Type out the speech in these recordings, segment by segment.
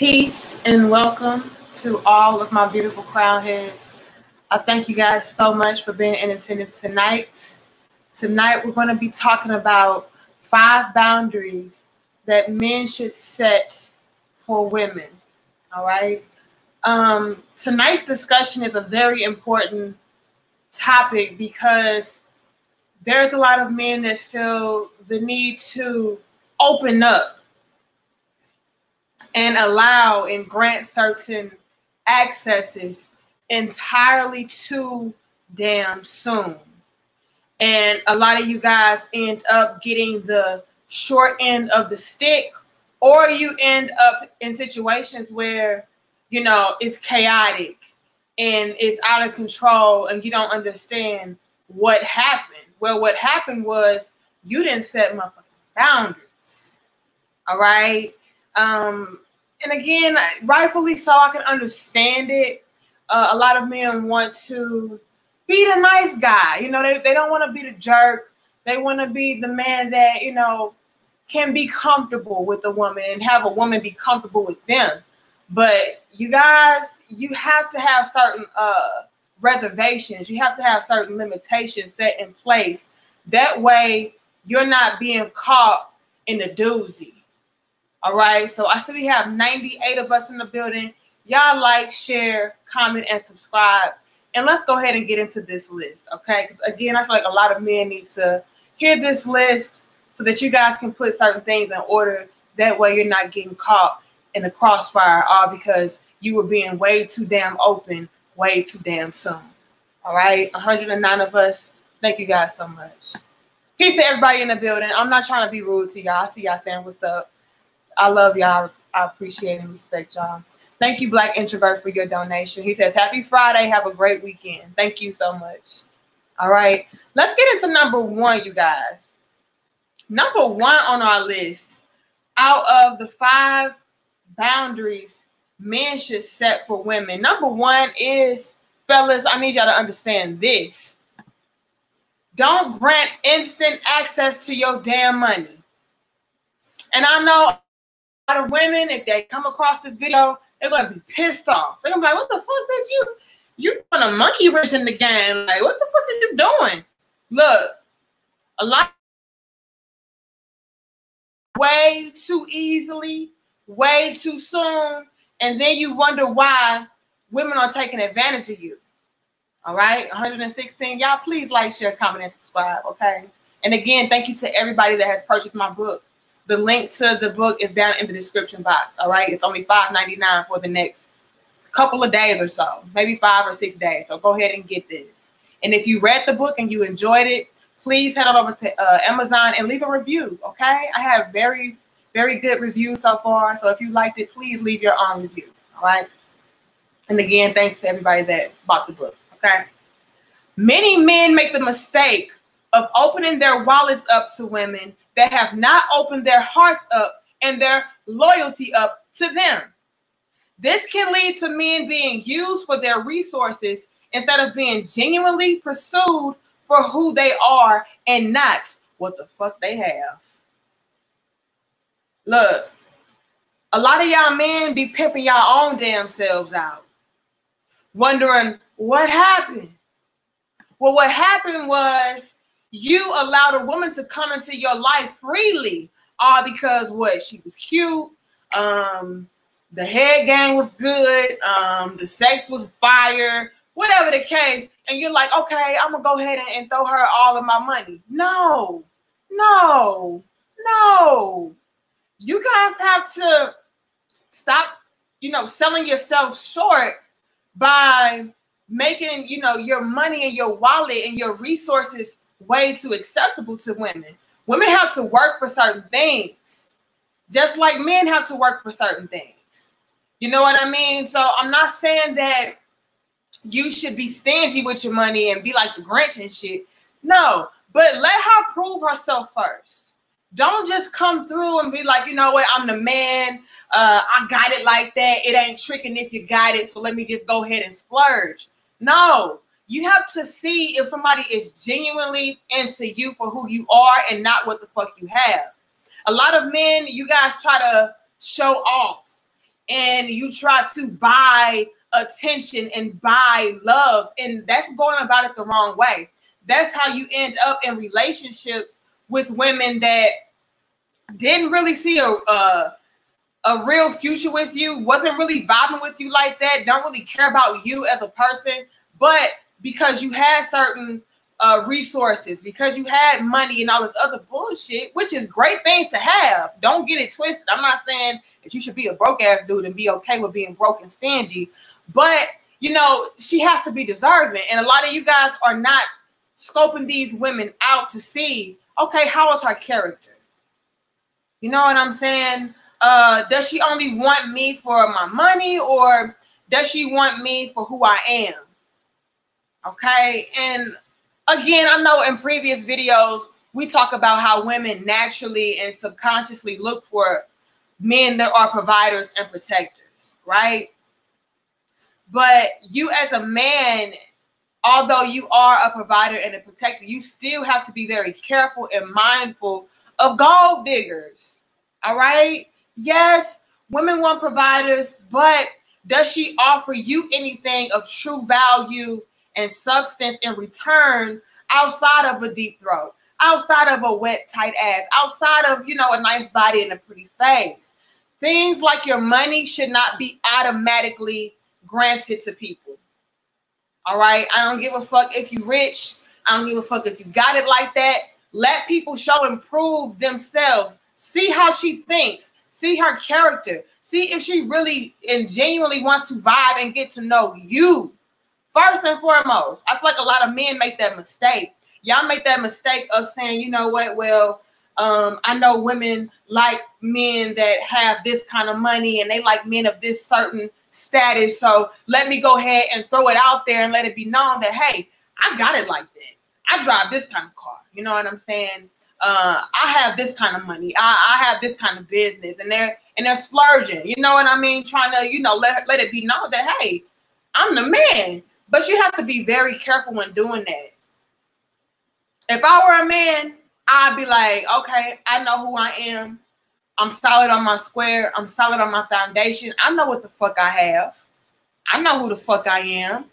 Peace and welcome to all of my beautiful crown heads. I thank you guys so much for being in attendance tonight. Tonight we're going to be talking about 5 boundaries that men should set for women. All right. Tonight's discussion is a very important topic because there's a lot of men that feel the need to open up and allow and grant certain accesses entirely too damn soon. And a lot of you guys end up getting the short end of the stick, or you end up in situations where, you know, it's chaotic and it's out of control and you don't understand what happened. Well, what happened was you didn't set motherfucking boundaries. All right. And again, rightfully so, I can understand it. A lot of men want to be the nice guy. You know, they don't want to be the jerk. They want to be the man that, you know, can be comfortable with a woman and have a woman be comfortable with them. But you guys, you have to have certain reservations. You have to have certain limitations set in place. That way, you're not being caught in the doozy. All right, so I see we have 98 of us in the building. Y'all like, share, comment, and subscribe. And let's go ahead and get into this list, okay? Because again, I feel like a lot of men need to hear this list so that you guys can put certain things in order. That way you're not getting caught in the crossfire all because you were being way too damn open, way too damn soon. All right, 109 of us. Thank you guys so much. Peace to everybody in the building. I'm not trying to be rude to y'all. I see y'all saying what's up. I love y'all. I appreciate and respect y'all. Thank you, Black Introvert, for your donation. He says, happy Friday. Have a great weekend. Thank you so much. All right. Let's get into number 1, you guys. Number 1 on our list, out of the 5 boundaries men should set for women. Number 1 is, fellas, I need y'all to understand this. Don't grant instant access to your damn money. And I know a lot of women, if they come across this video, they're gonna be pissed off. They're gonna be like, "What the fuck, bitch? You put a monkey wrench in the game? Like, what the fuck are you doing?" Look, a lot way too easily, way too soon, and then you wonder why women are taking advantage of you. All right, 116. Y'all, please like, share, comment, and subscribe. Okay. And again, thank you to everybody that has purchased my book. The link to the book is down in the description box, all right? It's only $5.99 for the next couple of days or so, maybe 5 or 6 days. So go ahead and get this. And if you read the book and you enjoyed it, please head on over to Amazon and leave a review, okay? I have very, very good reviews so far. So if you liked it, please leave your own review, all right? And again, thanks to everybody that bought the book, okay? Many men make the mistake of opening their wallets up to women that have not opened their hearts up and their loyalty up to them. This can lead to men being used for their resources instead of being genuinely pursued for who they are and not what the fuck they have. Look, a lot of y'all men be pimping y'all own damn selves out, wondering what happened. Well, what happened was you allowed a woman to come into your life freely, all because what? She was cute, the head game was good, the sex was fire, whatever the case, and you're like, okay, I'm gonna go ahead and throw her all of my money. No, no, no. You guys have to stop, you know, selling yourself short by making, you know, your money and your wallet and your resources way too accessible to women. Women have to work for certain things, just like men have to work for certain things. You know what I mean? So I'm not saying that you should be stingy with your money and be like the Grinch and shit. No, but let her prove herself first. Don't just come through and be like, you know what, I'm the man. I got it like that. It ain't tricking if you got it, so let me just go ahead and splurge. No. You have to see if somebody is genuinely into you for who you are and not what the fuck you have. A lot of men, you guys try to show off and you try to buy attention and buy love, and that's going about it the wrong way. That's how you end up in relationships with women that didn't really see a real future with you, wasn't really vibing with you like that, don't really care about you as a person, but because you had certain resources, because you had money and all this other bullshit, which is great things to have. Don't get it twisted. I'm not saying that you should be a broke ass dude and be okay with being broke and stingy, but you know, she has to be deserving. And a lot of you guys are not scoping these women out to see, okay, how is her character? You know what I'm saying? Does she only want me for my money, or does she want me for who I am? Okay. And again, I know in previous videos, we talk about how women naturally and subconsciously look for men that are providers and protectors, right? But you as a man, although you are a provider and a protector, you still have to be very careful and mindful of gold diggers. All right? Yes, women want providers, but does she offer you anything of true value and substance in return outside of a deep throat, outside of a wet, tight ass, outside of, you know, a nice body and a pretty face? Things like your money should not be automatically granted to people. All right? I don't give a fuck if you rich. I don't give a fuck if you got it like that. Let people show and prove themselves. See how she thinks. See her character. See if she really and genuinely wants to vibe and get to know you. First and foremost, I feel like a lot of men make that mistake. Y'all make that mistake of saying, you know what, well, I know women like men that have this kind of money and they like men of this certain status. So let me go ahead and throw it out there and let it be known that, hey, I got it like that. I drive this kind of car. You know what I'm saying? I have this kind of money. I have this kind of business, and they're splurging. You know what I mean? Trying to, you know, let it be known that, hey, I'm the man. But you have to be very careful when doing that. If I were a man, I'd be like, okay, I know who I am. I'm solid on my square. I'm solid on my foundation. I know what the fuck I have. I know who the fuck I am.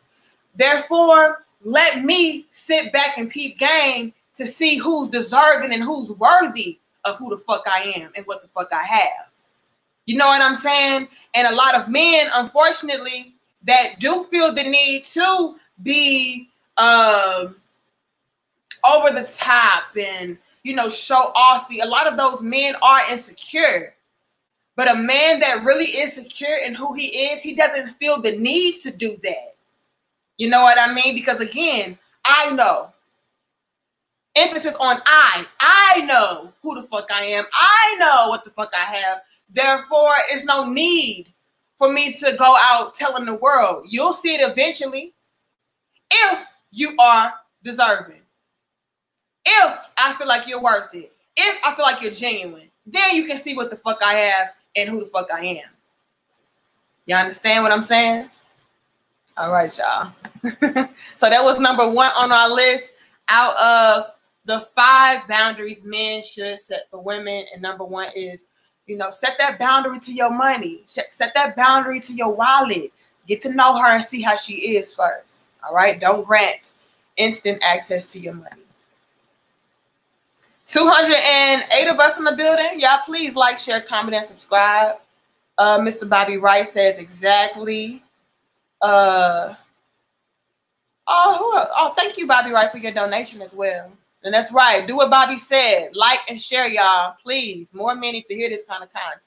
Therefore, let me sit back and peep game to see who's deserving and who's worthy of who the fuck I am and what the fuck I have. You know what I'm saying? And a lot of men, unfortunately, that do feel the need to be over the top and, you know, show offy. A lot of those men are insecure. But a man that really is secure in who he is, he doesn't feel the need to do that. You know what I mean? Because again, I know. Emphasis on I. I know who the fuck I am. I know what the fuck I have. Therefore, it's no need for me to go out telling the world. You'll see it eventually if you are deserving. If I feel like you're worth it. If I feel like you're genuine. Then you can see what the fuck I have and who the fuck I am. You understand what I'm saying? All right, y'all. So that was number 1 on our list out of the 5 boundaries men should set for women. And number 1 is, you know, set that boundary to your money. Set that boundary to your wallet. Get to know her and see how she is first. All right? Don't grant instant access to your money. 208 of us in the building. Y'all please like, share, comment, and subscribe. Mr. Bobby Wright says exactly. Oh, thank you, Bobby Wright, for your donation as well. And that's right. Do what Bobby said. Like and share, y'all. Please. More men need to hear this kind of content.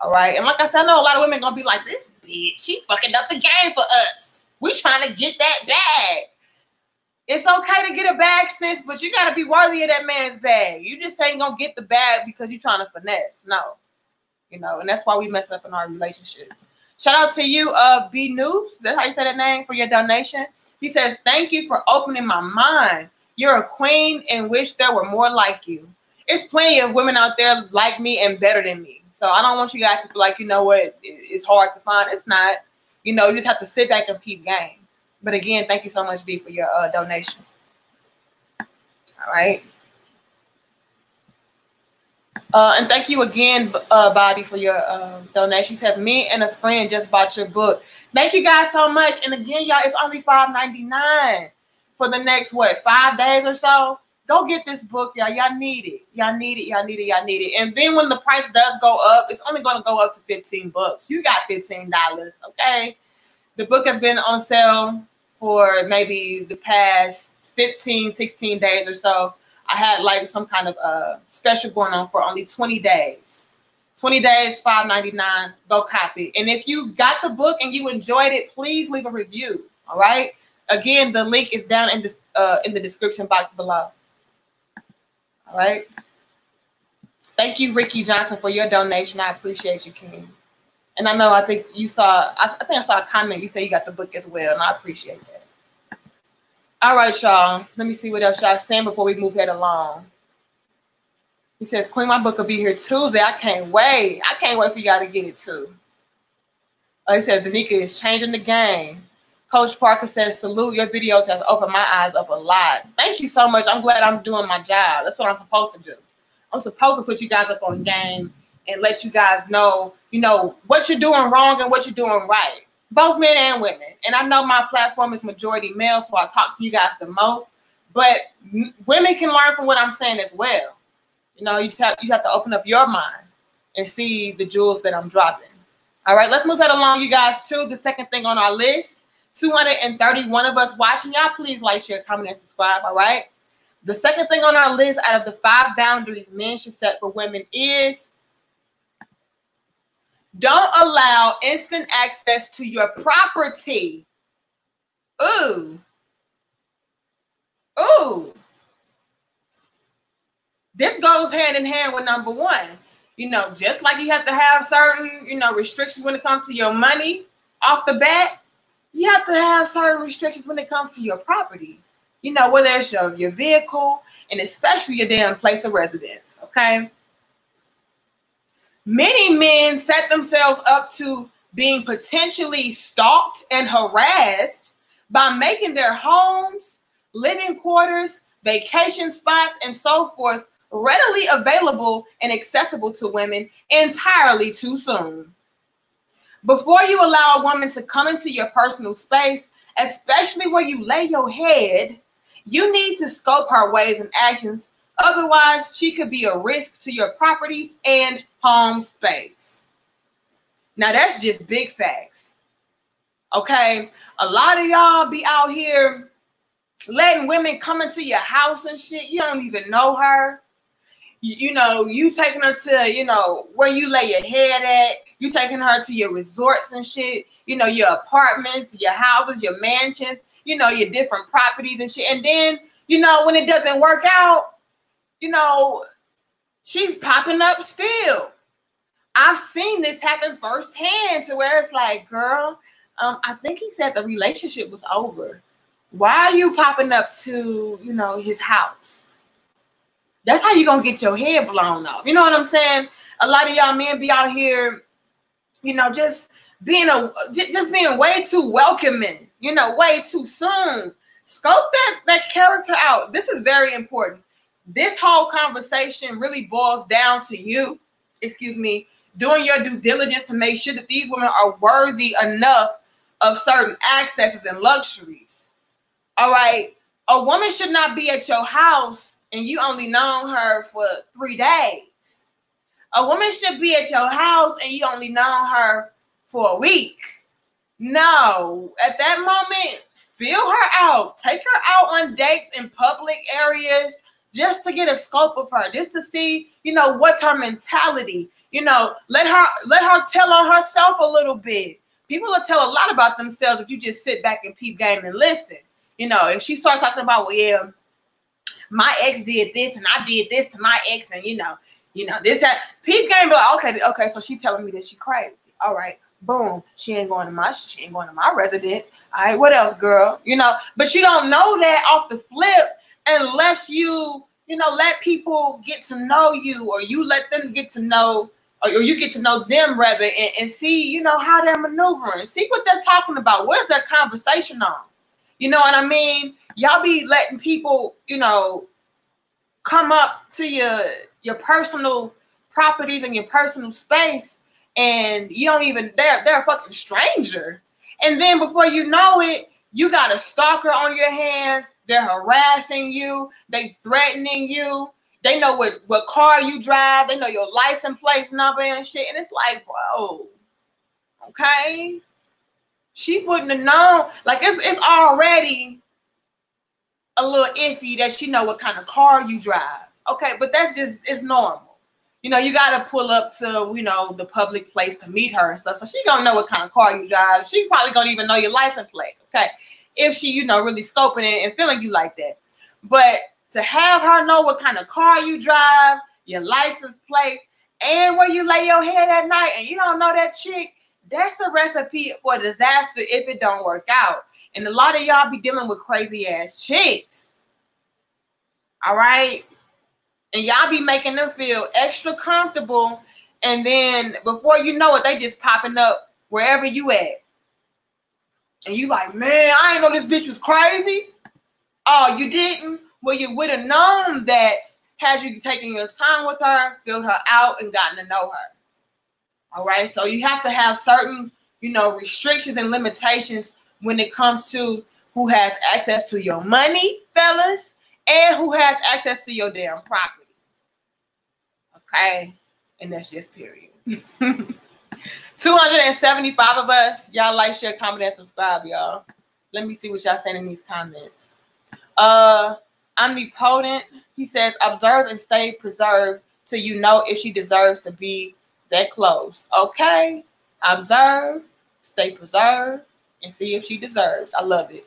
All right. And like I said, I know a lot of women going to be like, this bitch, she fucking up the game for us. We trying to get that bag. It's okay to get a bag, sis, but you got to be worthy of that man's bag. You just ain't going to get the bag because you're trying to finesse. No. You know, and that's why we mess up in our relationships. Shout out to you, B Noobs. That's how you say that name, for your donation. He says, thank you for opening my mind. You're a queen and wish there were more like you. It's plenty of women out there like me and better than me. So I don't want you guys to feel like, you know what, it's hard to find. It's not. You know, you just have to sit back and peep game. But again, thank you so much, B, for your donation. All right. And thank you again, Bobby, for your donation. She says, me and a friend just bought your book. Thank you guys so much. And again, y'all, it's only $5.99 for the next, 5 days or so. Go get this book, y'all. Y'all need it. Y'all need it. Y'all need it. Y'all need it. And then when the price does go up, it's only going to go up to $15. You got $15, okay? The book has been on sale for maybe the past 15, 16 days or so. I had like some kind of special going on for only 20 days. 20 days, $5.99. Go copy. And if you got the book and you enjoyed it, please leave a review. All right. Again, the link is down in the description box below. All right. Thank you, Ricky Johnson, for your donation. I appreciate you, King. And I think you saw. I think I saw a comment. You say you got the book as well, and I appreciate that. All right, y'all. Let me see what else y'all saying before we move head along. He says, Queen, my book will be here Tuesday. I can't wait. I can't wait for y'all to get it too. He says, Danica is changing the game. Coach Parker says, salute. Your videos have opened my eyes up a lot. Thank you so much. I'm glad I'm doing my job. That's what I'm supposed to do. I'm supposed to put you guys up on game and let you guys know, what you're doing wrong and what you're doing right. Both men and women. And I know my platform is majority male, so I talk to you guys the most. But women can learn from what I'm saying as well. You just have to open up your mind and see the jewels that I'm dropping. All right, let's move that along, you guys, to the second thing on our list. 231 of us watching. Y'all, please like, share, comment, and subscribe, all right? The second thing on our list out of the 5 boundaries men should set for women is don't allow instant access to your property. Ooh. Ooh. This goes hand in hand with number 1. Just like you have to have certain, restrictions when it comes to your money off the bat, you have to have certain restrictions when it comes to your property. Whether it's your vehicle and especially your damn place of residence, okay? Many men set themselves up to being potentially stalked and harassed by making their homes, living quarters, vacation spots, and so forth readily available and accessible to women entirely too soon. Before you allow a woman to come into your personal space, especially where you lay your head, you need to scope her ways and actions. Otherwise, she could be a risk to your properties and home space. Now, that's just big facts. Okay? A lot of y'all be out here letting women come into your house and shit. You don't even know her. You taking her to, where you lay your head at. You taking her to your resorts and shit. Your apartments, your houses, your mansions, your different properties and shit. And then, when it doesn't work out, she's popping up still. I've seen this happen firsthand to where it's like, girl, I think he said the relationship was over. Why are you popping up to, his house? That's how you going to get your head blown off. You know what I'm saying? A lot of y'all men be out here, just being way too welcoming, way too soon. Scope that character out. This is very important. This whole conversation really boils down to you, doing your due diligence to make sure that these women are worthy enough of certain accesses and luxuries. All right. A woman should not be at your house and you only known her for 3 days. A woman should be at your house and you only known her for a week. No, at that moment, feel her out. Take her out on dates in public areas just to get a scope of her, just to see, what's her mentality. Let her tell on herself a little bit. People will tell a lot about themselves if you just sit back and peep game and listen. If she starts talking about, well, yeah, my ex did this and I did this to my ex, and this, that, peep game, like, okay, so she telling me that she crazy. All right, boom, she ain't going to my residence. All right, what else, girl? But you don't know that off the flip unless you let people get to know you, or you let them get to know, or you get to know them rather, and see, how they're maneuvering, see what they're talking about, where's their conversation on. You know what I mean? Y'all be letting people, come up to your personal properties and your personal space, and you don't even, they're a fucking stranger. And then before you know it, you got a stalker on your hands. They're harassing you. They threatening you. They know what car you drive. They know your license plate number and shit. And it's like, bro, okay. She wouldn't have known. Like, it's already a little iffy that she know what kind of car you drive. Okay, but that's just, it's normal. You know, you got to pull up to, you know, the public place to meet her and stuff. So she going to know what kind of car you drive. She probably don't even know your license plate. Okay. If she, you know, really scoping it and feeling you like that. But to have her know what kind of car you drive, your license plate, and where you lay your head at night, and you don't know that chick, that's a recipe for disaster if it don't work out. And a lot of y'all be dealing with crazy ass chicks. All right. And y'all be making them feel extra comfortable. And then before you know it, they just popping up wherever you at. And you like, man, I ain't know this bitch was crazy. Oh, you didn't? Well, you would have known that had you taken your time with her, filled her out, and gotten to know her. All right. So you have to have certain, you know, restrictions and limitations when it comes to who has access to your money, fellas, and who has access to your damn property. Okay. And that's just period. 275 of us. Y'all like, share, comment, and subscribe, y'all. Let me see what y'all saying in these comments. Omnipotent, he says, observe and stay preserved till you know if she deserves to be that close. Okay. Observe, stay preserved, and see if she deserves. I love it.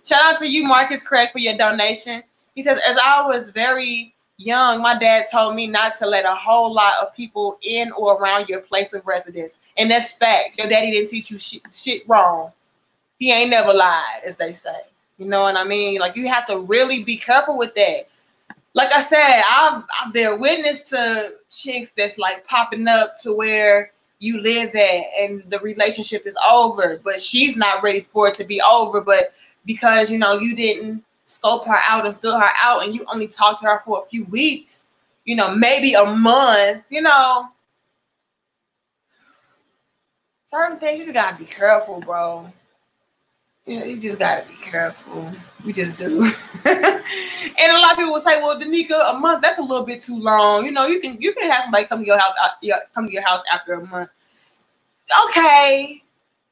Shout out to you, Marcus Craig, for your donation. He says, as I was very young, my dad told me not to let a whole lot of people in or around your place of residence. And that's facts. Your daddy didn't teach you shit wrong. He ain't never lied, as they say. You know what I mean? Like, you have to really be careful with that. Like I said, I've been witness to chicks that's like popping up to where you live at and the relationship is over, but she's not ready for it to be over. But because, you know, you didn't scope her out and fill her out and you only talked to her for a few weeks, you know, maybe a month, you know, certain things you just gotta be careful, bro. Yeah, you just gotta be careful. We just do. And a lot of people will say, well, Danica, a month, that's a little bit too long. You know, you can have somebody come to your house after a month. Okay.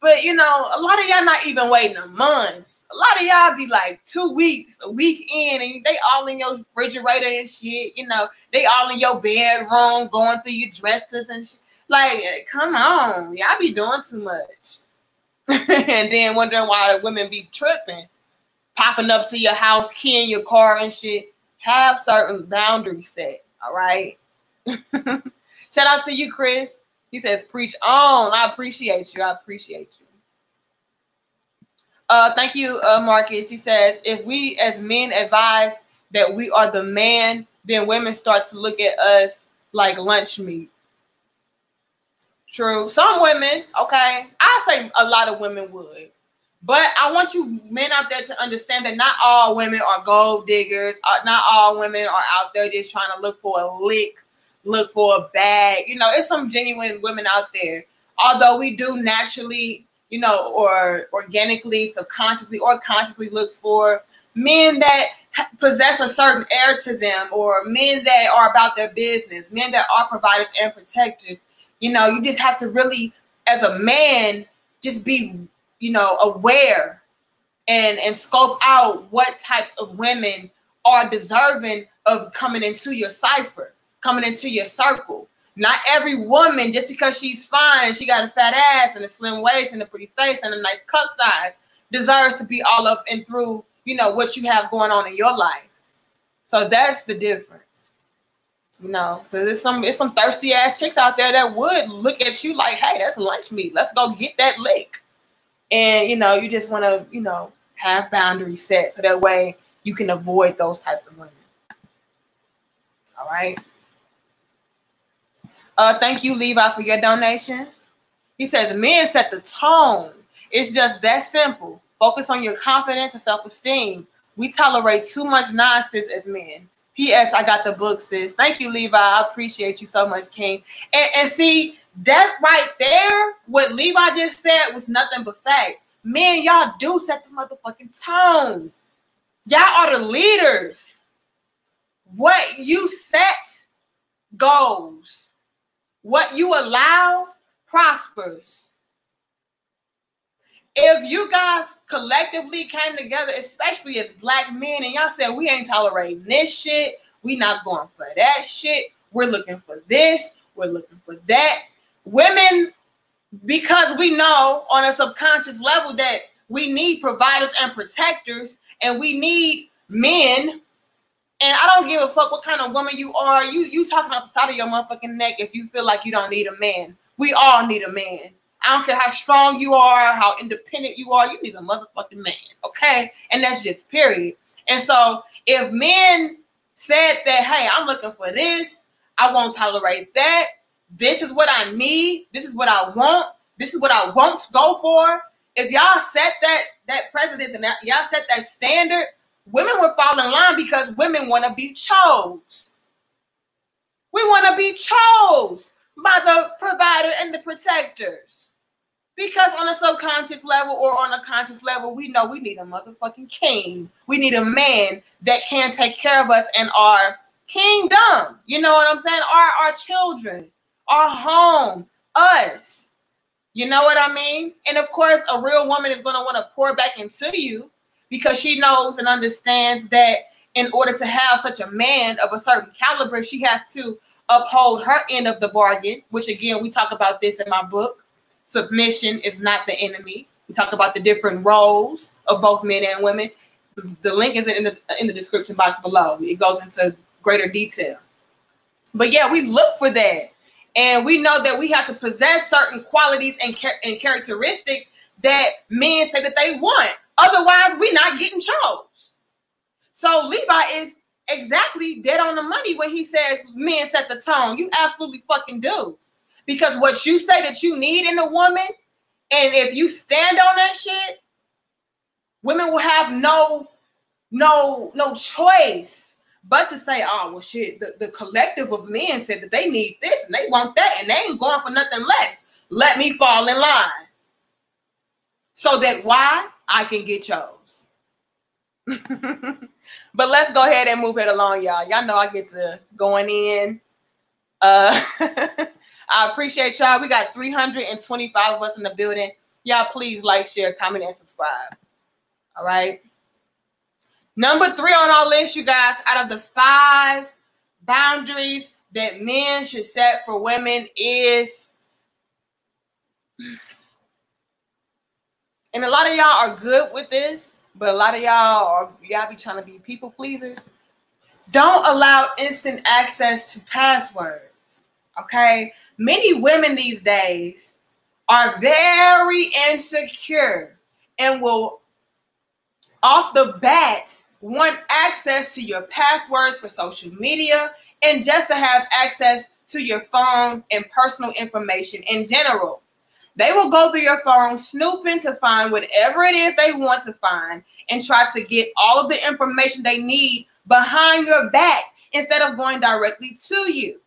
But you know, a lot of y'all not even waiting a month. A lot of y'all be like 2 weeks, a week in, and they all in your refrigerator and shit. You know, they all in your bedroom, going through your dresses and shit. Like, come on. Y'all be doing too much. And then wondering why the women be tripping, popping up to your house, keying your car and shit. Have certain boundaries set, all right? Shout out to you, Chris. He says, preach on. I appreciate you. I appreciate you. Thank you, Marcus. He says, if we as men advise that we are the man, then women start to look at us like lunch meat. True. Some women, okay, I say a lot of women would. But I want you men out there to understand that not all women are gold diggers. Not all women are out there just trying to look for a lick, look for a bag. You know, it's some genuine women out there. Although we do naturally, you know, or organically, subconsciously, or consciously look for men that possess a certain air to them, or men that are about their business, men that are providers and protectors. You know, you just have to really, as a man, just be, you know, aware and scope out what types of women are deserving of coming into your cipher, coming into your circle. Not every woman, just because she's fine and she got a fat ass and a slim waist and a pretty face and a nice cup size, deserves to be all up and through, you know, what you have going on in your life. So that's the difference. You know, because it's some thirsty ass chicks out there that would look at you like, hey, that's lunch meat. Let's go get that lick. And, you know, you just want to, you know, have boundaries set so that way you can avoid those types of women. All right. Thank you, Levi, for your donation. He says, men set the tone. It's just that simple. Focus on your confidence and self-esteem. We tolerate too much nonsense as men. P.S. I got the book, sis. Thank you, Levi. I appreciate you so much, King. And see, that right there, what Levi just said was nothing but facts. Men, y'all do set the motherfucking tone. Y'all are the leaders. What you set goes. What you allow prospers. If you guys collectively came together, especially as black men, and y'all said, we ain't tolerating this shit, we not going for that shit, we're looking for this, we're looking for that. Women, because we know on a subconscious level that we need providers and protectors, and we need men, and I don't give a fuck what kind of woman you are, you talking off the side of your motherfucking neck if you feel like you don't need a man. We all need a man. I don't care how strong you are, how independent you are, you need a motherfucking man, okay? And that's just period. And so if men said that, hey, I'm looking for this, I won't tolerate that, this is what I need, this is what I want, this is what I won't go for. If y'all set that precedence and y'all set that standard, women will fall in line because women want to be chose. We want to be chose by the provider and the protectors. Because on a subconscious level or on a conscious level, we know we need a motherfucking king. We need a man that can take care of us and our kingdom. You know what I'm saying? Our children, our home, us. You know what I mean? And of course, a real woman is going to want to pour back into you because she knows and understands that in order to have such a man of a certain caliber, she has to uphold her end of the bargain, which again, we talk about this in my book. Submission is not the enemy. We talk about the different roles of both men and women. The link is in the description box below. It goes into greater detail. But yeah, we look for that. And we know that we have to possess certain qualities and characteristics that men say that they want. Otherwise, we're not getting chose. So Levi is exactly dead on the money when he says men set the tone. You absolutely fucking do. Because what you say that you need in a woman, and if you stand on that shit, women will have no choice but to say, oh, well, shit, the collective of men said that they need this and they want that and they ain't going for nothing less. Let me fall in line. So that why? I can get chose. But let's go ahead and move it along, y'all. Y'all know I get to going in. I appreciate y'all. We got 325 of us in the building. Y'all please like, share, comment, and subscribe. All right. Number 3 on our list, you guys, out of the 5 boundaries that men should set for women is, and a lot of y'all are good with this, but a lot of y'all be trying to be people pleasers. Don't allow instant access to passwords. Okay? Many women these days are very insecure and will off the bat want access to your passwords for social media and just to have access to your phone and personal information in general. They will go through your phone snooping to find whatever it is they want to find and try to get all of the information they need behind your back instead of going directly to you.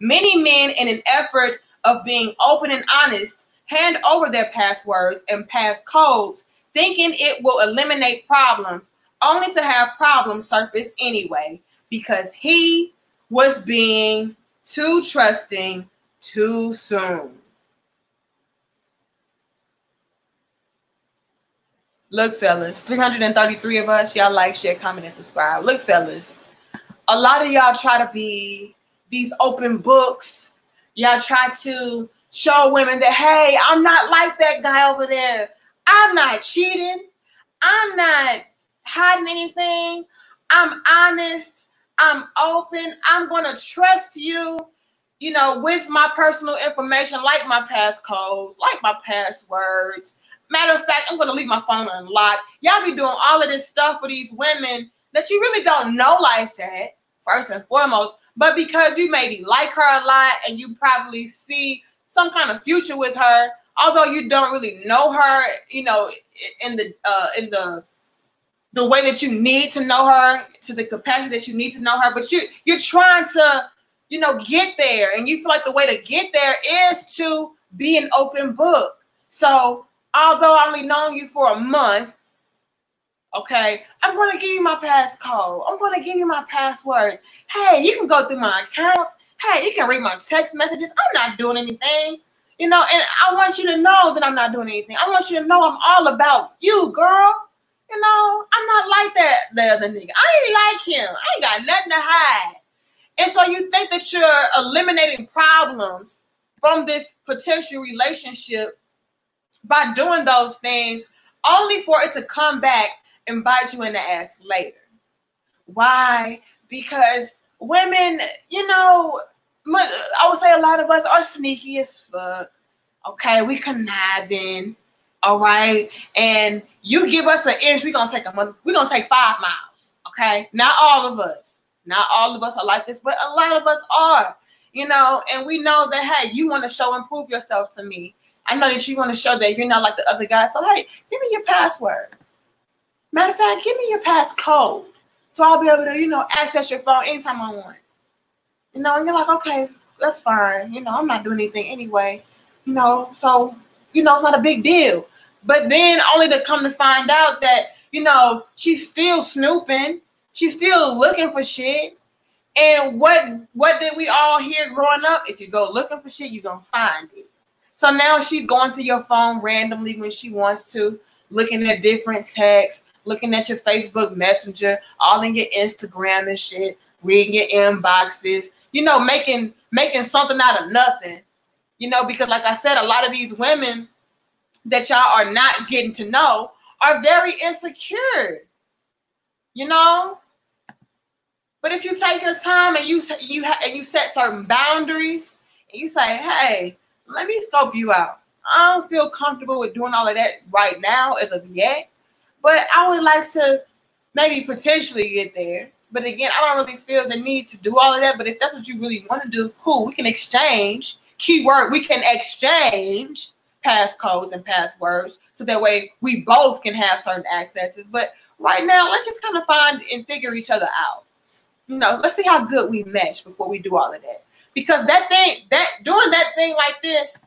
Many men, in an effort of being open and honest, hand over their passwords and passcodes, thinking it will eliminate problems, only to have problems surface anyway, because he was being too trusting too soon. Look, fellas, 333 of us, y'all like, share, comment, and subscribe. Look, fellas, a lot of y'all try to be these open books. Y'all try to show women that, hey, I'm not like that guy over there. I'm not cheating. I'm not hiding anything. I'm honest. I'm open. I'm going to trust you, you know, with my personal information, like my passcodes, like my passwords. Matter of fact, I'm going to leave my phone unlocked. Y'all be doing all of this stuff for these women that you really don't know like that, first and foremost. But because you maybe like her a lot and you probably see some kind of future with her, although you don't really know her, you know, in the the way that you need to know her, to the capacity that you need to know her, but you're trying to, you know, get there, and you feel like the way to get there is to be an open book. So although I only known you for a month, okay, I'm going to give you my passcode. I'm going to give you my passwords. Hey, you can go through my accounts. Hey, you can read my text messages. I'm not doing anything, you know, and I want you to know that I'm not doing anything. I want you to know I'm all about you, girl. You know, I'm not like that the other nigga. I ain't like him. I ain't got nothing to hide. And so you think that you're eliminating problems from this potential relationship by doing those things, only for it to come back and bite you in the ass later. Why? Because women, you know, I would say a lot of us are sneaky as fuck. Okay, we conniving. All right, and you give us an inch, we're gonna take 5 miles. Okay, not all of us. Not all of us are like this, but a lot of us are, you know, and we know that, hey, you want to show and prove yourself to me. I know that you want to show that you're not like the other guys. So, hey, give me your password. Matter of fact, give me your passcode. So I'll be able to, you know, access your phone anytime I want. You know, and you're like, okay, that's fine. You know, I'm not doing anything anyway. You know, so, you know, it's not a big deal. But then only to come to find out that, you know, she's still snooping. She's still looking for shit. And what did we all hear growing up? If you go looking for shit, you're going to find it. So now she's going through your phone randomly when she wants to, looking at different texts, looking at your Facebook Messenger, all in your Instagram and shit, reading your inboxes, you know, making something out of nothing. You know, because like I said, a lot of these women that y'all are not getting to know are very insecure. You know? But if you take your time and you set certain boundaries and you say, hey, let me scope you out. I don't feel comfortable with doing all of that right now as of yet, but I would like to maybe potentially get there. But again, I don't really feel the need to do all of that. But if that's what you really want to do, cool. We can exchange. Keyword, we can exchange passcodes and passwords so that way we both can have certain accesses. But right now, let's just kind of find and figure each other out. You know, let's see how good we mesh before we do all of that. Because doing that thing like this,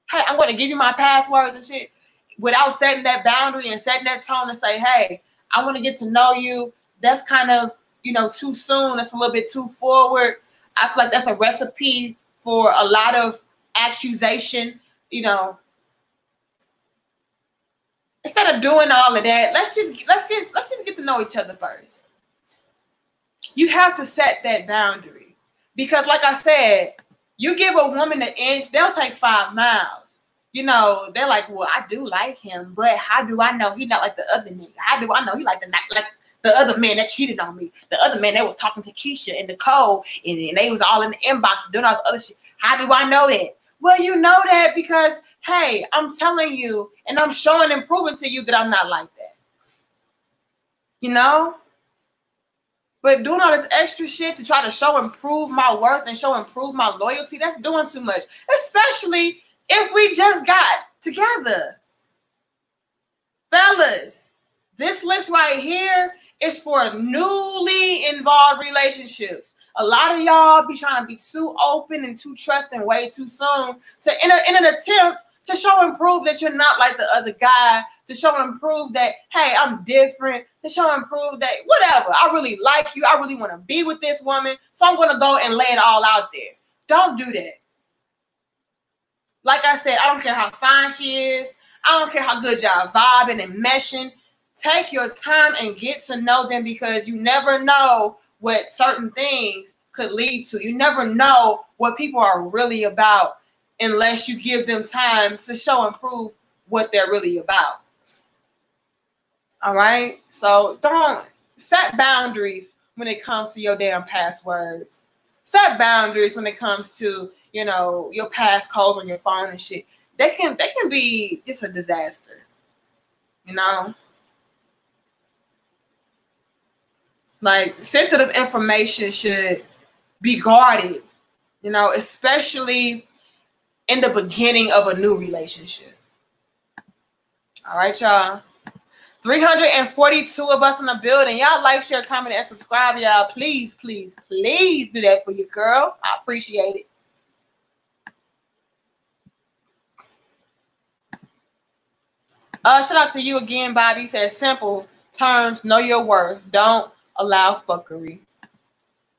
hey, I'm going to give you my passwords and shit, without setting that boundary and setting that tone and say, hey, I want to get to know you. That's kind of, you know, too soon. That's a little bit too forward. I feel like that's a recipe for a lot of accusation, you know. Instead of doing all of that, let's just get to know each other first. You have to set that boundary. Because like I said, you give a woman an inch, they'll take 5 miles. You know, they're like, well, I do like him, but how do I know he's not like the other nigga? How do I know he like the other man that cheated on me? The other man that was talking to Keisha and Nicole, and they was all in the inbox doing all the other shit. How do I know that? Well, you know that because, hey, I'm telling you, and I'm showing and proving to you that I'm not like that. You know? But doing all this extra shit to try to show and prove my worth and show and prove my loyalty, that's doing too much. Especially if we just got together. Fellas, this list right here is for newly involved relationships. A lot of y'all be trying to be too open and too trusting way too soon in an attempt to show and prove that you're not like the other guy, to show and prove that, hey, I'm different, to show and prove that, whatever, I really like you, I really want to be with this woman, so I'm going to go and lay it all out there. Don't do that. Like I said, I don't care how fine she is. I don't care how good y'all vibing and meshing. Take your time and get to know them, because you never know what certain things could lead to. You never know what people are really about unless you give them time to show and prove what they're really about. All right? So don't set boundaries when it comes to your damn passwords. Set boundaries when it comes to, you know, your passcodes on your phone and shit. They can be just a disaster. You know? Like, sensitive information should be guarded, you know, especially in the beginning of a new relationship. All right, y'all. 342 of us in the building. Y'all like, share, comment, and subscribe, y'all. Please, please, please do that for your girl. I appreciate it. Shout out to you again, Bobby. Says simple terms, know your worth. Don't allow fuckery.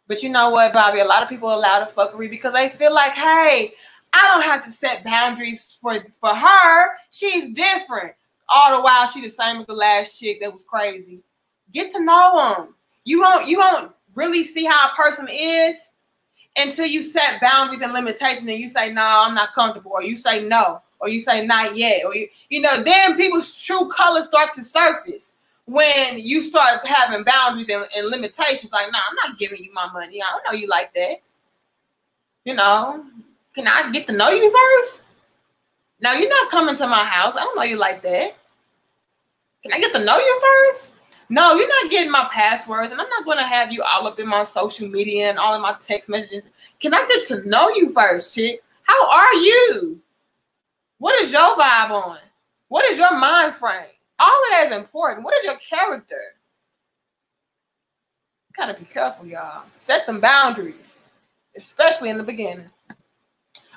But you know what, Bobby? A lot of people allow the fuckery because they feel like, hey, I don't have to set boundaries for her. She's different. All the while, she the same as the last chick that was crazy. Get to know them. You won't really see how a person is until you set boundaries and limitations and you say, no, I'm not comfortable, or you say no, or you say not yet, or you know, then people's true colors start to surface when you start having boundaries and limitations. Like, nah, I'm not giving you my money. I don't know you like that. You know, can I get to know you first? No, you're not coming to my house. I don't know you like that. Can I get to know you first? No, you're not getting my passwords, and I'm not going to have you all up in my social media and all of my text messages. Can I get to know you first, chick? How are you? What is your vibe on? What is your mind frame? All of that is important. What is your character? You gotta be careful, y'all. Set them boundaries, especially in the beginning.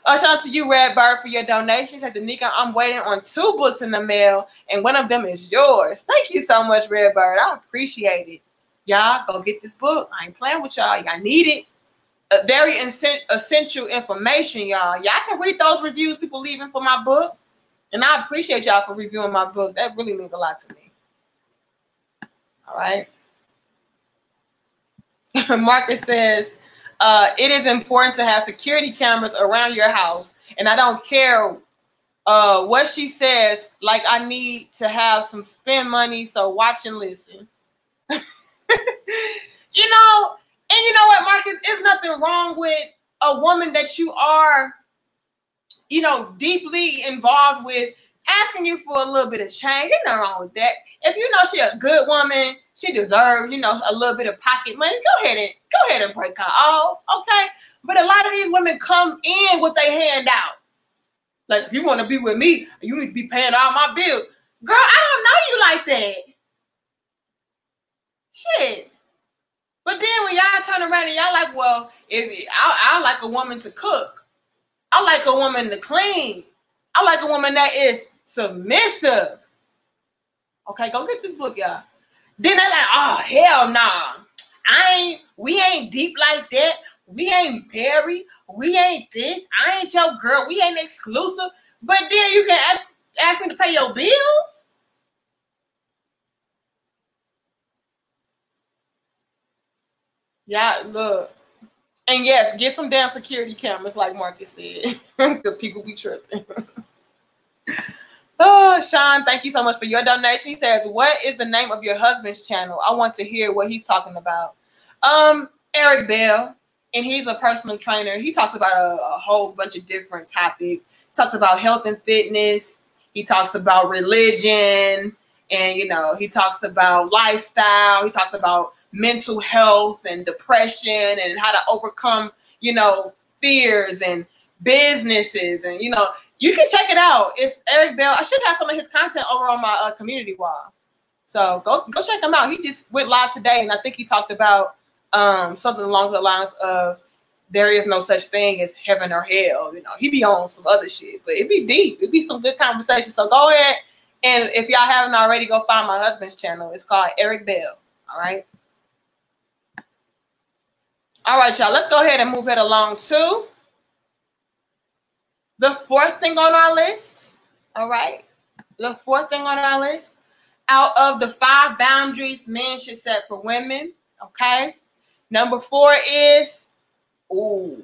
Shout out to you, Redbird, for your donations. At the Nika, I'm waiting on 2 books in the mail, and one of them is yours. Thank you so much, Redbird. I appreciate it. Y'all, go get this book. I ain't playing with y'all. Y'all need it. Very essential information, y'all. Y'all can read those reviews people leaving for my book, and I appreciate y'all for reviewing my book. That really means a lot to me. All right. Marcus says, it is important to have security cameras around your house, and I don't care what she says. Like, I need to have some spend money, so watch and listen. You know, and you know what, Marcus? There's nothing wrong with a woman that you are, you know, deeply involved with asking you for a little bit of change. There's nothing wrong with that. If you know she a good woman, she deserves, you know, a little bit of pocket money, go ahead and break her off, okay? But a lot of these women come in with their hand out. Like, if you want to be with me, you need to be paying all my bills. Girl, I don't know you like that. Shit. But then when y'all turn around and y'all like, well, if I like a woman to cook. I like a woman to clean. I like a woman that is submissive. Okay, go get this book, y'all. Then they're like, oh, hell nah. We ain't deep like that. We ain't married. We ain't this. I ain't your girl. We ain't exclusive. But then you can ask me to pay your bills? Yeah, look. And yes, get some damn security cameras like Marcus said. Because people be tripping. Oh, Sean, thank you so much for your donation. He says, what is the name of your husband's channel? I want to hear what he's talking about. Eric Bell, and he's a personal trainer. He talks about a whole bunch of different topics. He talks about health and fitness. He talks about religion. And, you know, he talks about lifestyle. He talks about mental health and depression and how to overcome, you know, fears and businesses. And, you know, you can check it out. It's Eric Bell. I should have some of his content over on my community wall. So go check him out. He just went live today, and I think he talked about something along the lines of there is no such thing as heaven or hell. You know, he be on some other shit, but it'd be deep. It'd be some good conversation. So go ahead, and if y'all haven't already, go find my husband's channel. It's called Eric Bell. All right. All right, y'all. Let's go ahead and move it along to the 4th thing on our list. All right. The 4th thing on our list. Out of the 5 boundaries men should set for women. Okay. Number 4 is, y'all.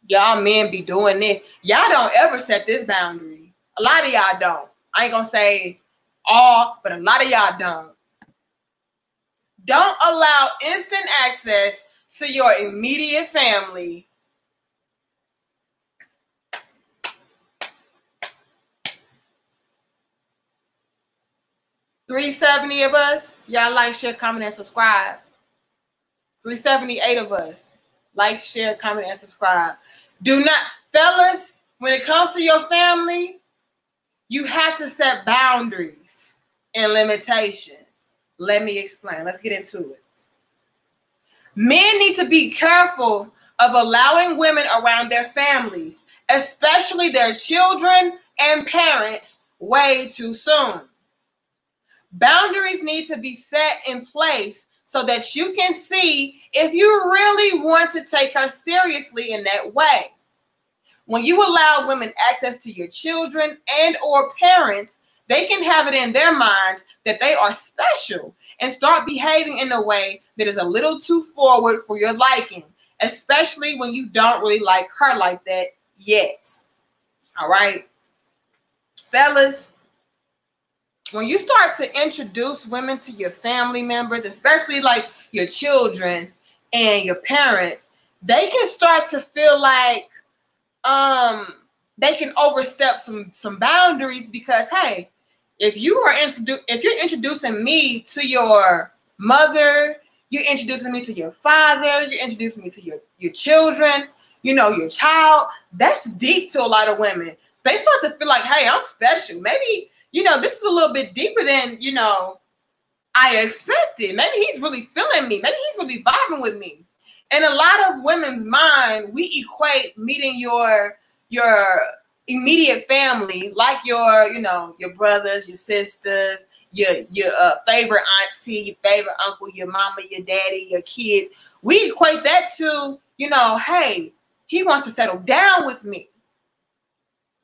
Y'all men be doing this. Y'all don't ever set this boundary. A lot of y'all don't. I ain't gonna say all, but a lot of y'all don't. Don't allow instant access to your immediate family. $370 of us, y'all like, share, comment, and subscribe. 378 of us, like, share, comment, and subscribe. Do not, fellas, when it comes to your family, you have to set boundaries and limitations. Let me explain. Let's get into it. Men need to be careful of allowing women around their families, especially their children and parents, way too soon. Boundaries need to be set in place so that you can see if you really want to take her seriously in that way. When you allow women access to your children and or parents, they can have it in their minds that they are special and start behaving in a way that is a little too forward for your liking, especially when you don't really like her like that yet. All right, fellas, when you start to introduce women to your family members, especially like your children and your parents, they can start to feel like they can overstep some boundaries because, hey, if you're introducing me to your mother, you're introducing me to your father, you're introducing me to your children, your child, that's deep to a lot of women. They start to feel like, hey, I'm special. Maybe, this is a little bit deeper than, I expected. Maybe he's really feeling me. Maybe he's really vibing with me. In a lot of women's mind, we equate meeting your immediate family, like your brothers, your sisters, your favorite auntie, your favorite uncle, your mama, your daddy, your kids. We equate that to, hey, he wants to settle down with me.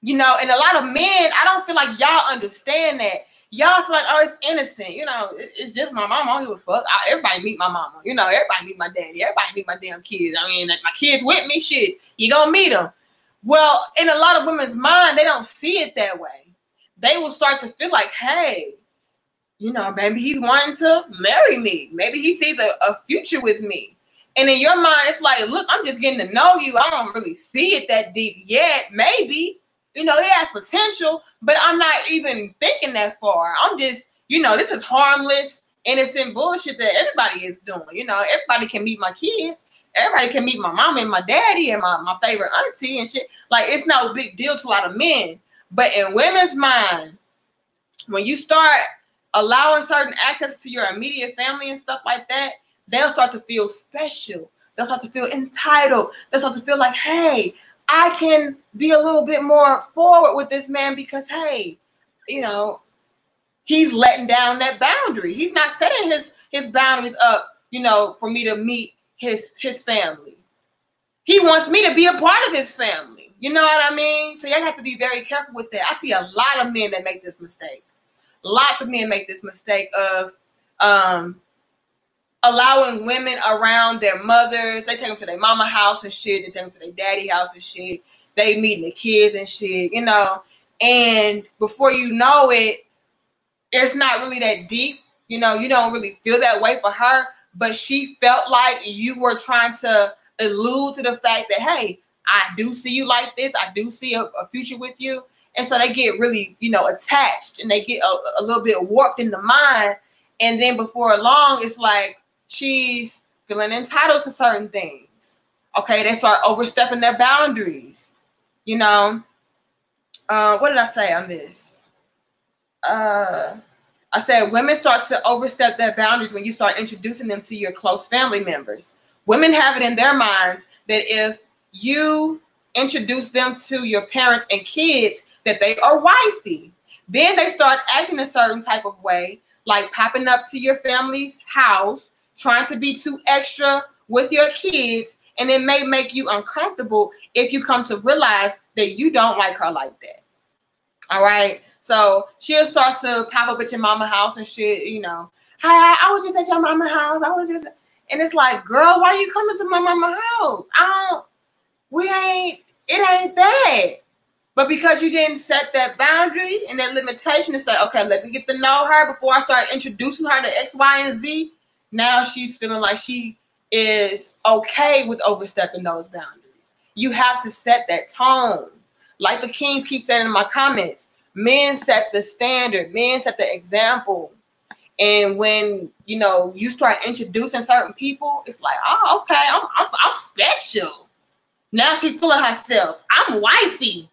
And a lot of men, I don't feel like y'all understand that. Y'all feel like, oh, it's innocent. It's just my mama. I don't give a fuck. Everybody meet my mama. Everybody meet my daddy. Everybody meet my damn kids. I mean, like, my kids with me, shit. You gonna meet them. Well, in a lot of women's mind, they don't see it that way. They will start to feel like, hey, maybe he's wanting to marry me. Maybe he sees a future with me. And in your mind, it's like, look, I'm just getting to know you. I don't really see it that deep yet. Maybe. It has potential, but I'm not even thinking that far. I'm just, this is harmless, innocent bullshit that everybody is doing. Everybody can meet my kids. Everybody can meet my mama and my daddy and my favorite auntie and shit. Like, it's no big deal to a lot of men. But in women's mind, when you start allowing certain access to your immediate family and stuff like that, they'll start to feel special. They'll start to feel entitled. They'll start to feel like, hey, I can be a little bit more forward with this man because, hey, he's letting down that boundary. He's not setting his boundaries up, for me to meet his family. He wants me to be a part of his family. You know what I mean? So you have to be very careful with that. I see a lot of men that make this mistake. Lots of men make this mistake of allowing women around their mothers. They take them to their mama house and shit. They take them to their daddy house and shit. They meeting the kids and shit, And before you know it, it's not really that deep. You don't really feel that way for her. But she felt like you were trying to allude to the fact that, hey, I do see you like this. I do see a future with you. And so they get really, attached and they get a little bit warped in the mind. And then before long, it's like, she's feeling entitled to certain things. Okay, they start overstepping their boundaries. What did I say on this? I said women start to overstep their boundaries when you start introducing them to your close family members. Women have it in their minds that if you introduce them to your parents and kids, that they are wifey. Then they start acting a certain type of way, like popping up to your family's house, trying to be too extra with your kids, and it may make you uncomfortable if you come to realize that you don't like her like that. All right? So she'll start to pop up at your mama house and shit, Hi, I was just at your mama house. And it's like, girl, why are you coming to my mama house? It ain't that. But because you didn't set that boundary and that limitation to say, okay, let me get to know her before I start introducing her to X, Y, and Z, now she's feeling like she is okay with overstepping those boundaries. You have to set that tone. Like the kings keep saying in my comments, men set the standard. Men set the example. And when, you start introducing certain people, it's like, oh, okay, I'm special. Now she's feeling herself. I'm wifey.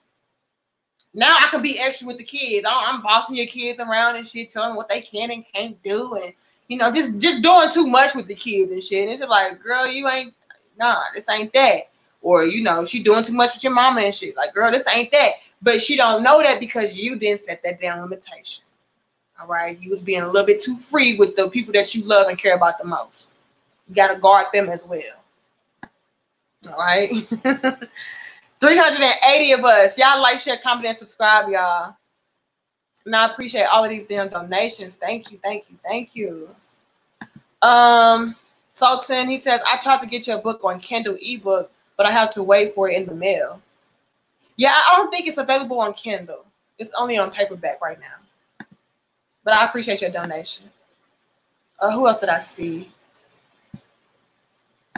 Now I can be extra with the kids. I'm bossing your kids around and shit, telling them what they can and can't do, and you know, just doing too much with the kids and shit. And it's just like, girl, you ain't, nah, this ain't that. Or, you know, she doing too much with your mama and shit. Like, girl, this ain't that. But she don't know that because you didn't set that damn limitation. All right? You was being a little bit too free with the people that you love and care about the most. You got to guard them as well. All right? 380 of us. Y'all like, share, comment, and subscribe, y'all. And I appreciate all of these damn donations. Thank you, thank you, thank you. Sultan, he says, I tried to get your book on Kindle ebook, but I have to wait for it in the mail. Yeah, I don't think it's available on Kindle. It's only on paperback right now. But I appreciate your donation. Who else did I see?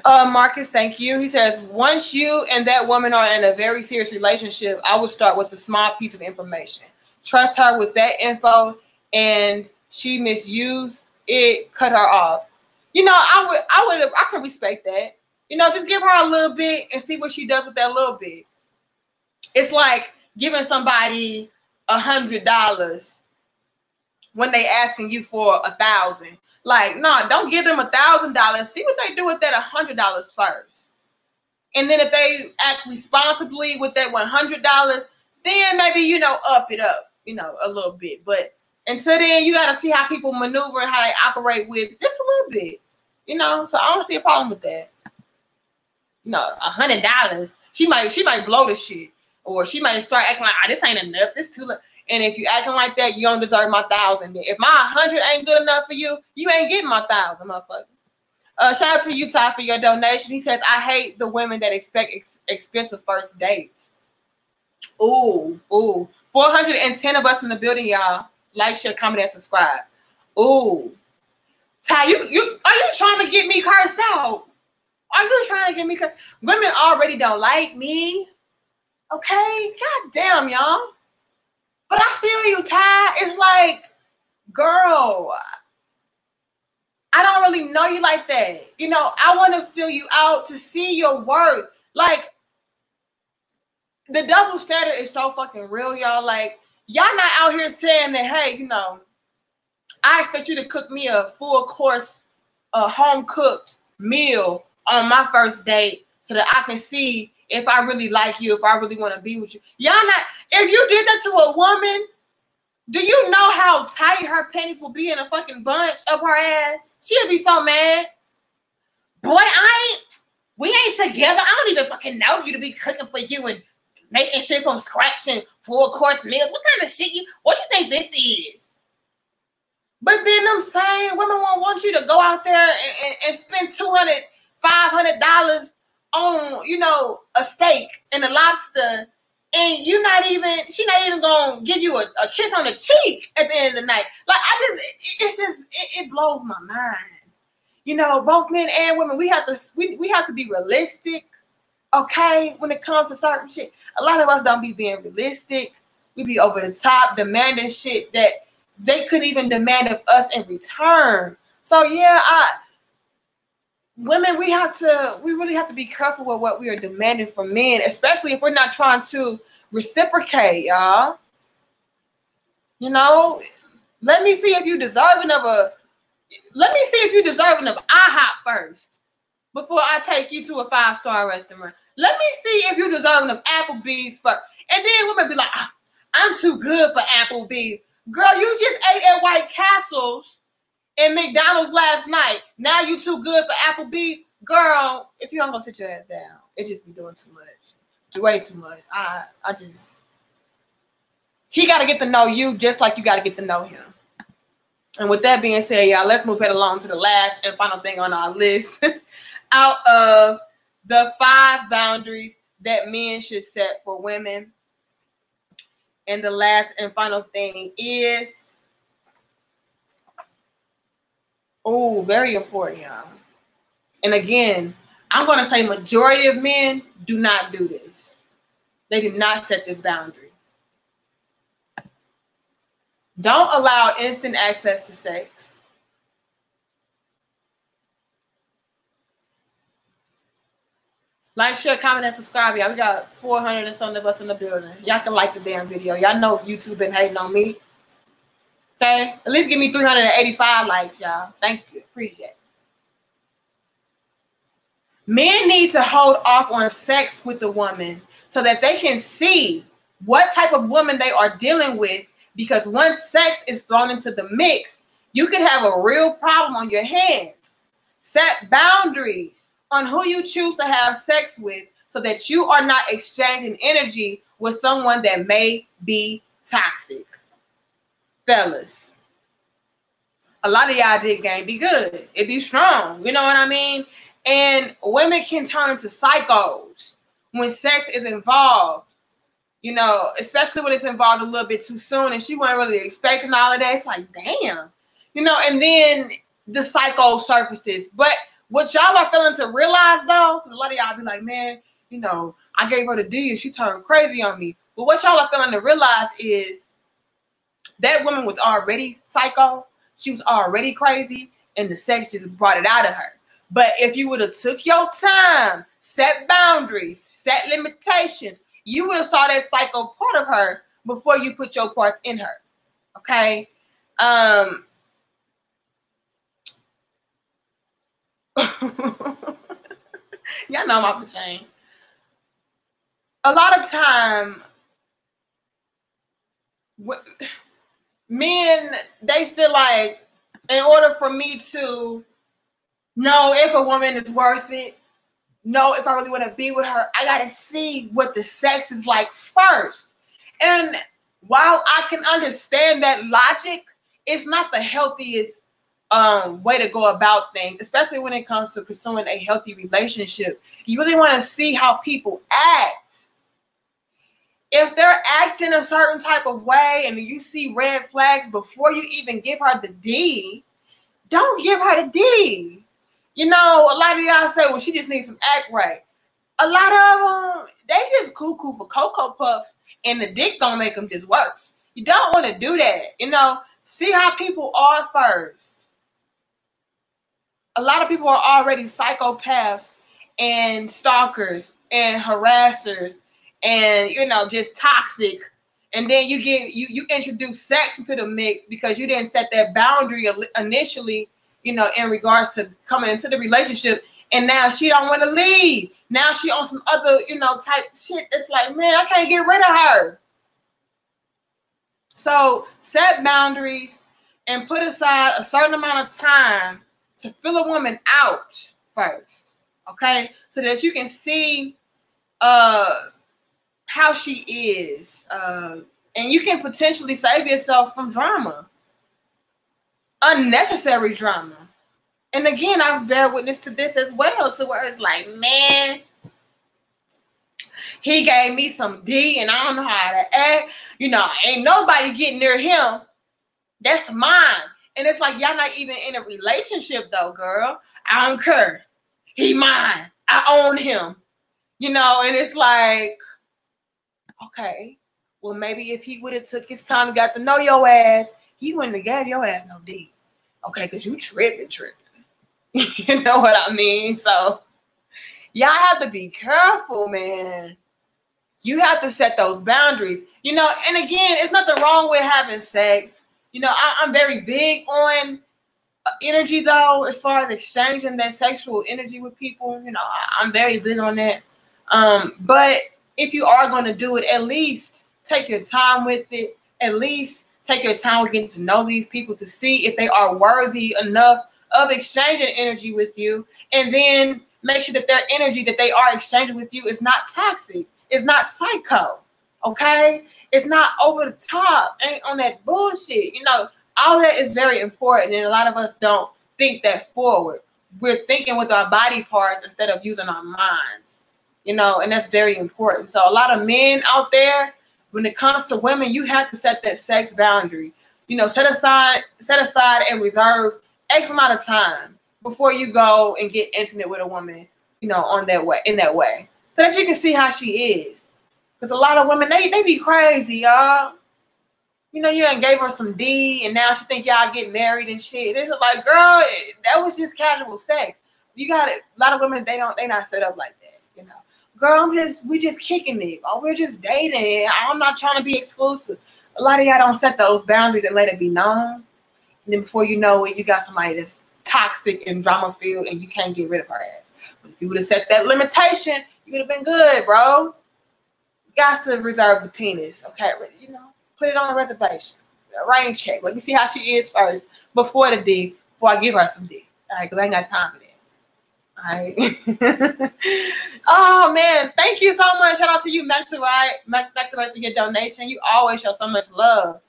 Marcus, thank you. He says, once you and that woman are in a very serious relationship, I would start with a small piece of information. Trust her with that info, and she misused it, cut her off. You know, I could respect that. You know, just give her a little bit and see what she does with that little bit. It's like giving somebody $100 when they asking you for $1,000. Like, no, don't give them $1,000. See what they do with that $100 first. And then if they act responsibly with that $100, then maybe, you know, up it up, you know, a little bit. But until then, you got to see how people maneuver and how they operate with just a little bit, you know. So I don't see a problem with that. You know, $100, she might blow the shit, or she might start acting like, oh, this ain't enough, this too low. And if you acting like that, you don't deserve my 1,000. If my 100 ain't good enough for you, you ain't getting my 1,000, motherfucker. Shout out to you, Ty, for your donation. He says, I hate the women that expect expensive first dates. Ooh. 410 of us in the building, y'all. Like, share, comment, and subscribe. Ooh. Ty, you are you trying to get me cursed out? Are you trying to get me cursed? Women already don't like me. Okay? God damn, y'all. But I feel you, Ty. It's like, girl, I don't really know you like that. You know, I want to feel you out to see your worth. Like, the double standard is so fucking real, y'all. Like, y'all not out here saying that, hey, you know, I expect you to cook me a full course, home-cooked meal on my first date so that I can see if I really like you, if I really want to be with you. Y'all not, if you did that to a woman, do you know how tight her panties will be in a fucking bunch up her ass? She'll be so mad. Boy, we ain't together. I don't even fucking know you to be cooking for you and making shit from scratch and full course meals. What kind of shit what you think this is? But then them same women won't want you to go out there and spend $200, $500 on, you know, a steak and a lobster, and she's not even gonna give you a kiss on the cheek at the end of the night. Like, it blows my mind. You know, both men and women, we have to be realistic, okay, when it comes to certain shit. A lot of us don't be being realistic. We be over the top, demanding shit that they couldn't even demand of us in return. So yeah, women, we really have to be careful with what we are demanding from men, especially if we're not trying to reciprocate, y'all. You know, let me see if you're deserving of IHOP first before I take you to a 5-star restaurant. Let me see if you're deserving of Applebee's first. And then women be like, oh, I'm too good for Applebee's. Girl, you just ate at White Castle's and McDonald's last night. Now you too good for Applebee's. Girl, if you don't go sit your ass down, it just be doing too much. Way too much. He got to get to know you just like you got to get to know him. And with that being said, y'all, let's move it along to the last and final thing on our list. Out of the 5 boundaries that men should set for women. And the last and final thing is, very important, y'all. And again, I'm going to say majority of men do not do this. They do not set this boundary. Don't allow instant access to sex. Like, share, comment, and subscribe, y'all. We got 400 and something of us in the building. Y'all can like the damn video. Y'all know YouTube been hating on me. Okay? At least give me 385 likes, y'all. Thank you. Appreciate it. Men need to hold off on sex with the woman so that they can see what type of woman they are dealing with, because once sex is thrown into the mix, you can have a real problem on your hands. Set boundaries on who you choose to have sex with so that you are not exchanging energy with someone that may be toxic. Fellas, a lot of y'all dick game be good. It be strong. You know what I mean? And women can turn into psychos when sex is involved. You know, especially when it's involved a little bit too soon and she wasn't really expecting all of that. It's like, damn. You know, and then the psycho surfaces. But what y'all are failing to realize, though, because a lot of y'all be like, man, you know, I gave her the D and she turned crazy on me. But what y'all are failing to realize is that woman was already psycho. She was already crazy. And the sex just brought it out of her. But if you would have took your time, set boundaries, set limitations, you would have saw that psycho part of her before you put your parts in her. Okay? Y'all know I'm off the chain. A lot of time, men, they feel like in order for me to know if a woman is worth it, know if I really want to be with her, I got to see what the sex is like first. And while I can understand that logic, it's not the healthiest way to go about things, especially when it comes to pursuing a healthy relationship. You really want to see how people act. If they're acting a certain type of way and you see red flags before you even give her the D, don't give her the D. You know, a lot of y'all say, well, she just needs some act right. A lot of them, they just cuckoo for Cocoa Puffs and the dick gonna make them just worse. You don't want to do that. You know, see how people are first. A lot of people are already psychopaths and stalkers and harassers and, you know, just toxic. And then you introduce sex into the mix because you didn't set that boundary initially, you know, in regards to coming into the relationship, and now she don't want to leave. Now she on some other, you know, type shit. It's like, man, I can't get rid of her. So set boundaries and put aside a certain amount of time to fill a woman out first, okay? So that you can see how she is, and you can potentially save yourself from drama. Unnecessary drama. And again, I've bear witness to this as well, to where it's like, man, he gave me some D and I don't know how to act. You know, ain't nobody getting near him. That's mine. And it's like, y'all not even in a relationship though, girl. I don't care. He mine. I own him. You know, and it's like, okay, well, maybe if he would have took his time and got to know your ass, he wouldn't have gave your ass no D. Okay, because you tripping. You know what I mean? So y'all have to be careful, man. You have to set those boundaries. You know, and again, it's nothing wrong with having sex. You know, I'm very big on energy, though, as far as exchanging that sexual energy with people. You know, I'm very big on that. But if you are going to do it, at least take your time with it. At least take your time with getting to know these people to see if they are worthy enough of exchanging energy with you. And then make sure that their energy that they are exchanging with you is not toxic. It's not psycho. Okay? It's not over the top. Ain't on that bullshit. You know, all that is very important. And a lot of us don't think that forward. We're thinking with our body parts instead of using our minds. You know, and that's very important. So a lot of men out there, when it comes to women, you have to set that sex boundary. You know, set aside and reserve X amount of time before you go and get intimate with a woman, you know, in that way. So that you can see how she is. Because a lot of women, they be crazy, y'all. You know, you ain't gave her some D and now she think y'all get married and shit. It's like, girl, that was just casual sex. You got it. A lot of women, they not set up like that, you know. girl, we just kicking it. Oh, we're just dating. I'm not trying to be exclusive. A lot of y'all don't set those boundaries and let it be known. And then before you know it, you got somebody that's toxic and drama filled and you can't get rid of her ass. But if you would have set that limitation, you would have been good, bro. You got to reserve the penis, okay? You know, put it on a reservation. A rain check. Let me see how she is first before the D, before I give her some D. All right, because I ain't got time for that. All right. Oh, man. Thank you so much. Shout out to you, Maxwell, for your donation. You always show so much love.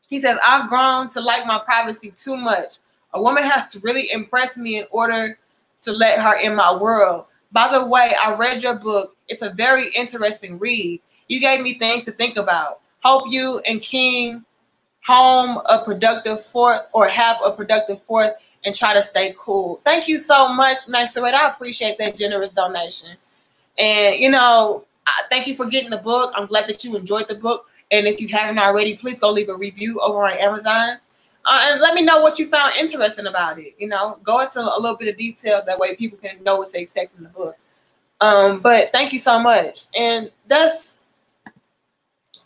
He says, I've grown to like my privacy too much. A woman has to really impress me in order to let her in my world. By the way, I read your book. It's a very interesting read. You gave me things to think about. Hope you and King have a productive fourth and try to stay cool. Thank you so much, Maxwell. I appreciate that generous donation. And, you know, thank you for getting the book. I'm glad that you enjoyed the book. And if you haven't already, please go leave a review over on Amazon. And let me know what you found interesting about it. You know, go into a little bit of detail. That way people can know what they expect in the book. But thank you so much. And that's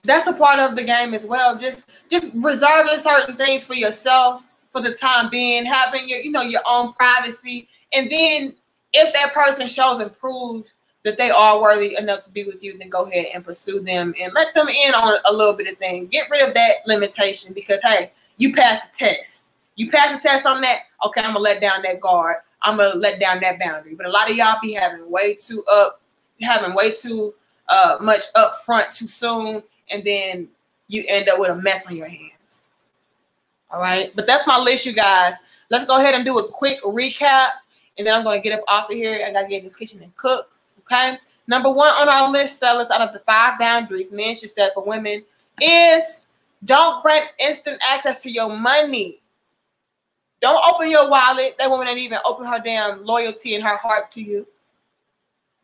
a part of the game as well. Just reserving certain things for yourself for the time being, having your own privacy. And then if that person shows and proves that they are worthy enough to be with you, then go ahead and pursue them and let them in on a little bit of things. Get rid of that limitation because, hey, you passed the test. You passed the test on that. Okay, I'm going to let down that guard. I'm going to let down that boundary. But a lot of y'all be having way too much up front too soon, and then you end up with a mess on your hands. All right? But that's my list, you guys. Let's go ahead and do a quick recap, and then I'm going to get up off of here. I got to get in this kitchen and cook. Okay, number 1 on our list, fellas, out of the 5 boundaries men should set for women is don't grant instant access to your money. Don't open your wallet. That woman ain't even open her damn loyalty and her heart to you.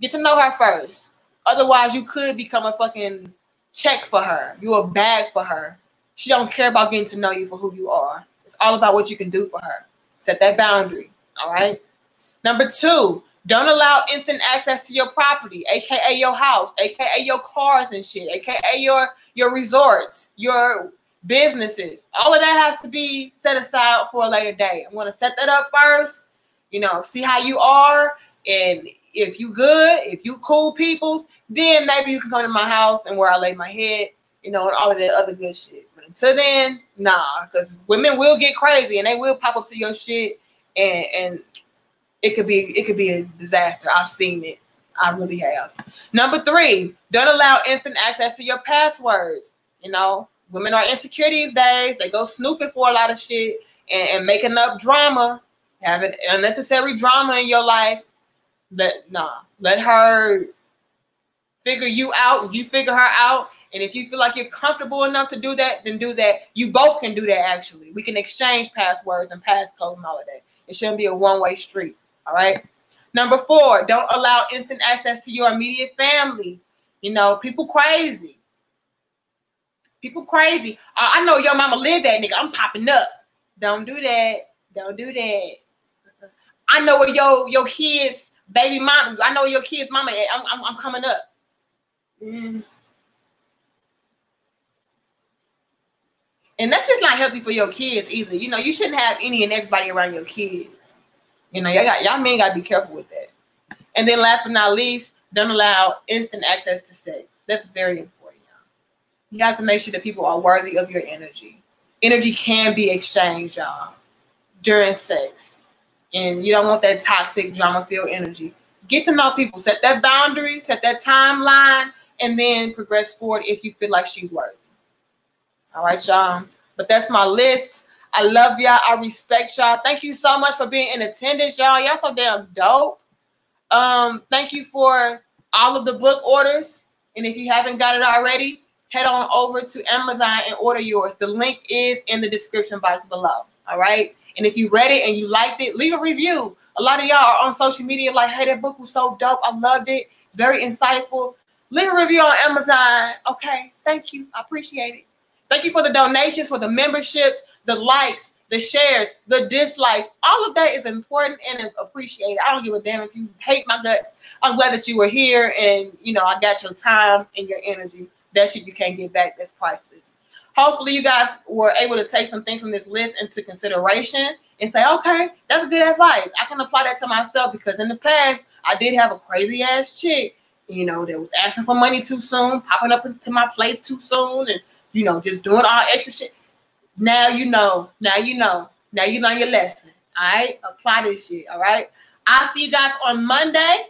Get to know her first. Otherwise, you could become a fucking check for her. You a bag for her. She don't care about getting to know you for who you are. It's all about what you can do for her. Set that boundary. All right. Number 2. Don't allow instant access to your property, aka your house, aka your cars and shit, aka your resorts, your businesses. All of that has to be set aside for a later day. I'm going to set that up first, see how you are. And if you good, if you cool peoples, then maybe you can come to my house and where I lay my head, and all of that other good shit. But until then, nah, because women will get crazy and they will pop up to your shit and it could be a disaster. I've seen it. I really have. Number 3, don't allow instant access to your passwords. Women are insecure these days. They go snooping for a lot of shit and making up drama, having unnecessary drama in your life. Let her figure you out and you figure her out. And if you feel like you're comfortable enough to do that, then do that. You both can do that, actually. We can exchange passwords and passcodes and all of that. It shouldn't be a one-way street. All right. Number 4, don't allow instant access to your immediate family. People crazy. People crazy. I know your mama live that, nigga. I'm popping up. Don't do that. Don't do that. I know where your kids' baby mama. I know your kids' mama. I'm coming up. And that's just not healthy for your kids either. You shouldn't have any and everybody around your kids. Y'all men gotta be careful with that. And then last but not least, don't allow instant access to sex. That's very important, y'all. You have to make sure that people are worthy of your energy. Energy can be exchanged, y'all, during sex. And you don't want that toxic, drama-filled energy. Get to know people. Set that boundary, set that timeline, and then progress forward if you feel like she's worthy. All right, y'all. But that's my list. I love y'all. I respect y'all. Thank you so much for being in attendance, y'all. Y'all so damn dope. Thank you for all of the book orders. And if you haven't got it already, head on over to Amazon and order yours. The link is in the description box below. All right. And if you read it and you liked it, leave a review. A lot of y'all are on social media like, hey, that book was so dope. I loved it. Very insightful. Leave a review on Amazon. Okay. Thank you. I appreciate it. Thank you for the donations, for the memberships, the likes, the shares, the dislikes, all of that is important and appreciated. I don't give a damn if you hate my guts. I'm glad that you were here and, you know, I got your time and your energy. That shit you can't get back. That's priceless. Hopefully you guys were able to take some things from this list into consideration and say, okay, that's good advice. I can apply that to myself because in the past, I did have a crazy ass chick, you know, that was asking for money too soon, popping up into my place too soon, and, you know, just doing all extra shit. Now you know. Now you know. Now you learn your lesson. All right? Apply this shit. All right? I'll see you guys on Monday.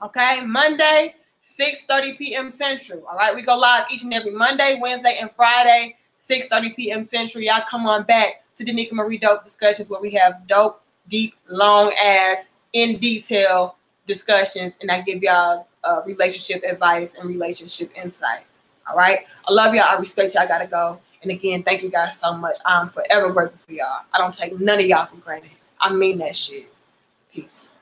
Okay? Monday, 6:30 p.m. Central. All right? We go live each and every Monday, Wednesday, and Friday, 6:30 p.m. Central. Y'all come on back to the Nika Marie Dope discussions where we have dope, deep, long-ass, in detail discussions. And I give y'all relationship advice and relationship insight. All right? I love y'all. I respect y'all. I got to go. And again, thank you guys so much. I'm forever grateful for y'all. I don't take none of y'all for granted. I mean that shit. Peace.